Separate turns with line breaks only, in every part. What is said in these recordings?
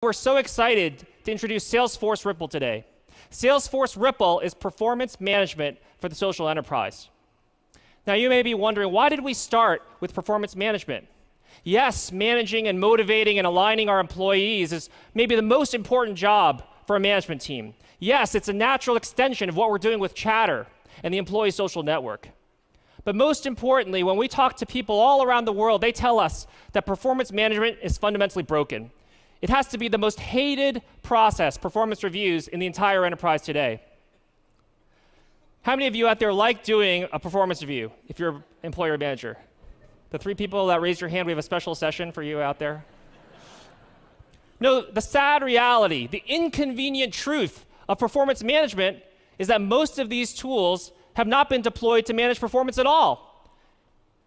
We're so excited to introduce Salesforce Rypple today. Salesforce Rypple is performance management for the social enterprise. Now, you may be wondering, why did we start with performance management? Yes, managing and motivating and aligning our employees is maybe the most important job for a management team. Yes, it's a natural extension of what we're doing with Chatter and the employee social network. But most importantly, when we talk to people all around the world, they tell us that performance management is fundamentally broken. It has to be the most hated process, performance reviews, in the entire enterprise today. How many of you out there like doing a performance review if you're an employer manager? The 3 people that raised your hand, we have a special session for you out there. No, the sad reality, the inconvenient truth of performance management is that most of these tools have not been deployed to manage performance at all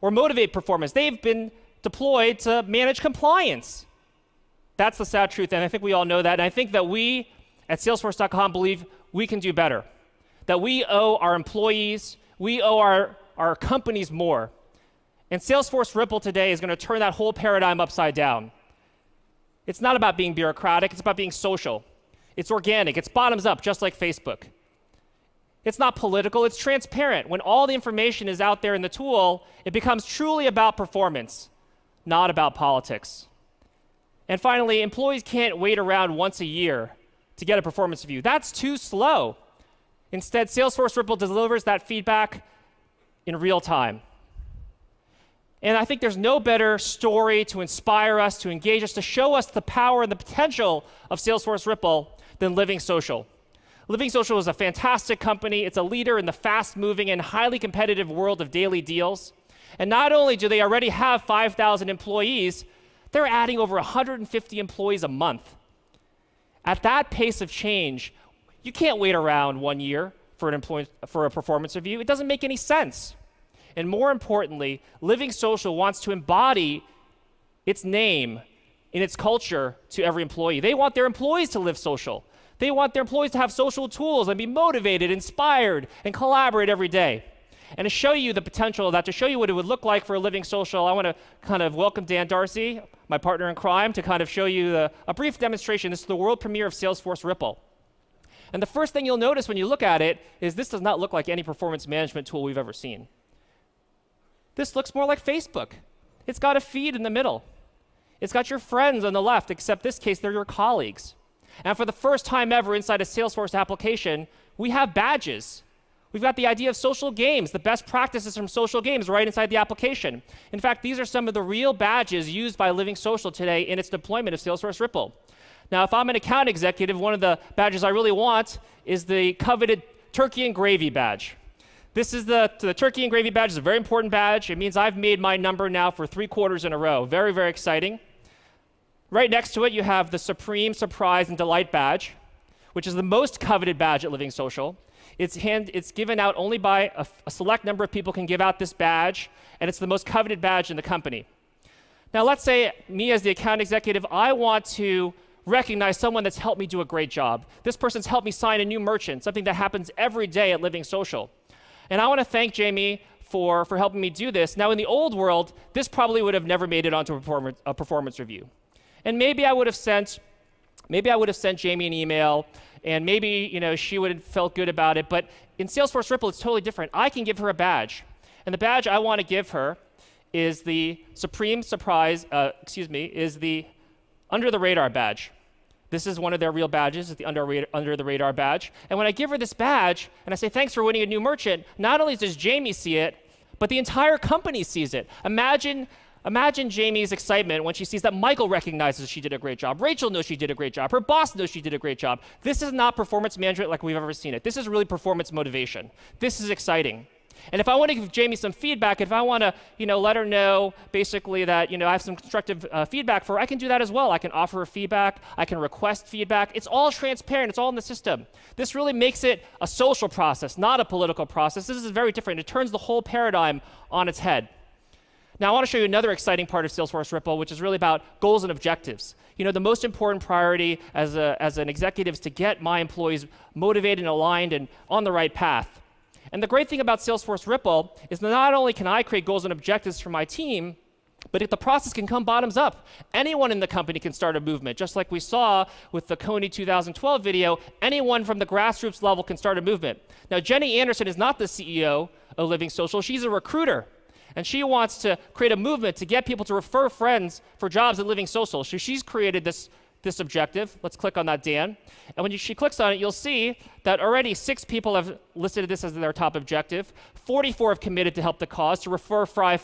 or motivate performance. They've been deployed to manage compliance. That's the sad truth, and I think we all know that. And I think that we at Salesforce.com believe we can do better, that we owe our employees, we owe our companies more. And Salesforce Rypple today is going to turn that whole paradigm upside down. It's not about being bureaucratic, it's about being social. It's organic, it's bottoms up, just like Facebook. It's not political, it's transparent. When all the information is out there in the tool, it becomes truly about performance, not about politics. And finally, employees can't wait around once a year to get a performance review. That's too slow. Instead, Salesforce Rypple delivers that feedback in real time. And I think there's no better story to inspire us, to engage us, to show us the power and the potential of Salesforce Rypple than Living Social. Living Social is a fantastic company. It's a leader in the fast-moving and highly competitive world of daily deals. And not only do they already have 5,000 employees, they're adding over 150 employees a month. At that pace of change, you can't wait around 1 year for a performance review. It doesn't make any sense. And more importantly, Living Social wants to embody its name in its culture to every employee. They want their employees to live social. They want their employees to have social tools and be motivated, inspired, and collaborate every day. And to show you the potential of that, to show you what it would look like for a Living Social, I want to kind of welcome Dan Darcy, my partner in crime, to kind of show you a brief demonstration. This is the world premiere of Salesforce Rypple. And the first thing you'll notice when you look at it is this does not look like any performance management tool we've ever seen. This looks more like Facebook. It's got a feed in the middle. It's got your friends on the left, except this case, they're your colleagues. And for the first time ever inside a Salesforce application, we have badges. We've got the idea of social games, the best practices from social games right inside the application. In fact, these are some of the real badges used by Living Social today in its deployment of Salesforce Rypple. Now, if I'm an account executive, one of the badges I really want is the coveted turkey and gravy badge. This is the turkey and gravy badge. It's a very important badge. It means I've made my number now for 3 quarters in a row. Very, very exciting. Right next to it, you have the Supreme Surprise and Delight badge, which is the most coveted badge at Living Social. It's given out only by a select number of people can give out this badge, and it's the most coveted badge in the company. Now, let's say me as the account executive, I want to recognize someone that's helped me do a great job. This person's helped me sign a new merchant, something that happens every day at Living Social. And I want to thank Jamie for helping me do this. Now, in the old world, this probably would have never made it onto a performance review. And maybe I would have sent Jamie an email, and maybe she would have felt good about it. But in Salesforce Rypple, it's totally different. I can give her a badge. And the badge I want to give her is the Supreme Surprise, is the Under the Radar badge. This is one of their real badges, it's the Under the Radar badge. And when I give her this badge, and I say, thanks for winning a new merchant, not only does Jamie see it, but the entire company sees it. Imagine Jamie's excitement when she sees that Michael recognizes she did a great job. Rachel knows she did a great job. Her boss knows she did a great job. This is not performance management like we've ever seen it. This is really performance motivation. This is exciting. And if I want to give Jamie some feedback, if I want to let her know basically that I have some constructive feedback for her, I can do that as well. I can offer her feedback. I can request feedback. It's all transparent. It's all in the system. This really makes it a social process, not a political process. This is very different. It turns the whole paradigm on its head. Now, I want to show you another exciting part of Salesforce Rypple, which is really about goals and objectives. The most important priority as an executive is to get my employees motivated and aligned and on the right path. And the great thing about Salesforce Rypple is that not only can I create goals and objectives for my team, But the process can come bottoms up. Anyone in the company can start a movement. Just like we saw with the Coney 2012 video, anyone from the grassroots level can start a movement. Now, Jenny Anderson is not the CEO of Living Social. She's a recruiter. And she wants to create a movement to get people to refer friends for jobs at Living Social. So she's created this objective. Let's click on that, Dan. And when she clicks on it, you'll see that already 6 people have listed this as their top objective. 44 have committed to help the cause, to refer 5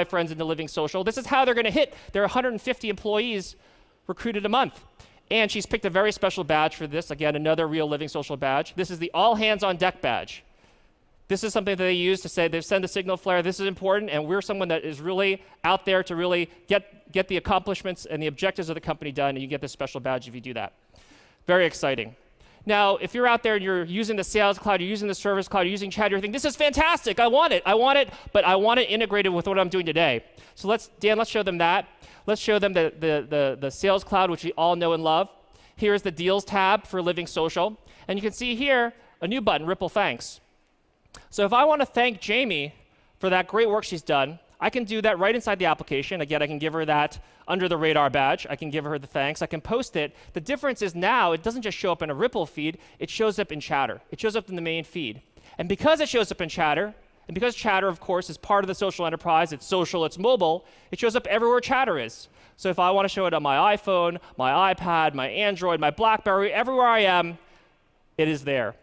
friends into Living Social. This is how they're going to hit their 150 employees recruited a month. And she's picked a very special badge for this. Again, another real Living Social badge. This is the All Hands on Deck badge. This is something that they use to say they send a signal flare, this is important, and we're someone that is really out there to really get the accomplishments and the objectives of the company done, and you get this special badge if you do that. Very exciting. Now, if you're out there and you're using the Sales Cloud, you're using the Service Cloud, you're using chat, you're thinking, this is fantastic, I want it, but I want it integrated with what I'm doing today. So Dan, let's show them that. Let's show them the Sales Cloud, which we all know and love. Here's the Deals tab for Living Social. And you can see here a new button, Rypple Thanks. So if I want to thank Jamie for that great work she's done, I can do that right inside the application. Again, I can give her that under the radar badge. I can give her the thanks. I can post it. The difference is now it doesn't just show up in a Rypple feed. It shows up in Chatter. It shows up in the main feed. And because it shows up in Chatter, and because Chatter, of course, is part of the social enterprise, it's social, it's mobile, it shows up everywhere Chatter is. So if I want to show it on my iPhone, my iPad, my Android, my BlackBerry, everywhere I am, it is there.